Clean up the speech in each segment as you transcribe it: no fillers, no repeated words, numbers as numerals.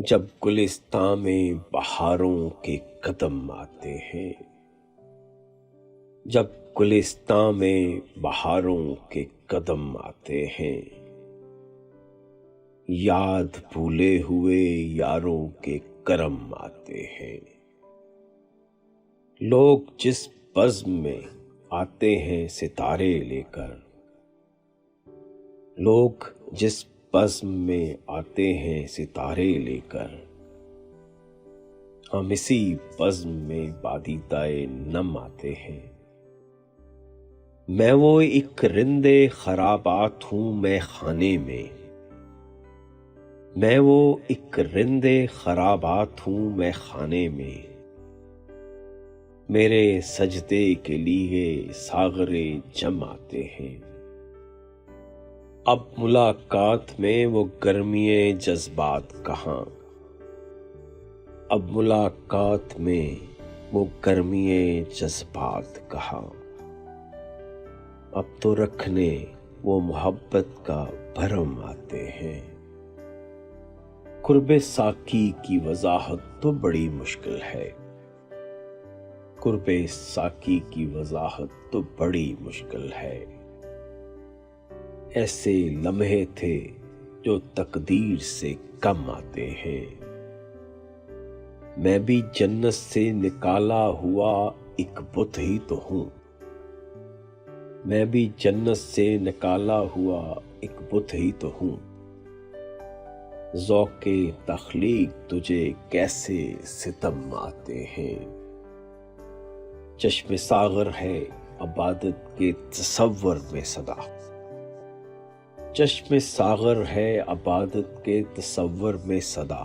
جب گلستاں میں بہاروں کے قدم آتے ہیں، جب گلستاں میں بہاروں کے قدم آتے ہیں، یاد بھولے ہوئے یاروں کے کرم آتے ہیں۔ لوگ جس بزم میں آتے ہیں ستارے لے کر، لوگ جس بزم میں آتے ہیں ستارے لے کر، ہم اسی بزم میں بادیدائے نم آتے ہیں۔ میں وہ ایک رندے خرابات ہوں میں خانے میں، میں وہ ایک رندے خرابات ہوں میں خانے میں، میرے سجدے کے لیے ساغرے جم آتے ہیں۔ اب ملاقات میں وہ گرمی جذبات کہاں، اب ملاقات میں وہ گرمی جذبات کہاں، اب تو رکھنے وہ محبت کا بھرم آتے ہیں۔ قرب ساقی کی وضاحت تو بڑی مشکل ہے، قرب ساقی کی وضاحت تو بڑی مشکل ہے۔ ایسے لمحے تھے جو تقدیر سے کم آتے ہیں۔ میں بھی جنت سے نکالا ہوا ایک بت ہی تو ہوں، میں بھی جنت سے نکالا ہوا ایک بت ہی تو ہوں۔ ذوق تخلیق تجھے کیسے ستم آتے ہیں۔ چشم ساغر ہے عبادت کے تصور میں صدا، چشم ساغر ہے عبادت کے تصور میں صدا،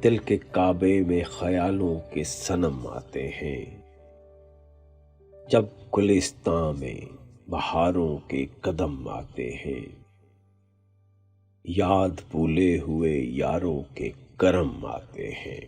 دل کے کعبے میں خیالوں کے صنم آتے ہیں۔ جب گلستاں میں بہاروں کے قدم آتے ہیں، یاد بھولے ہوئے یاروں کے کرم آتے ہیں۔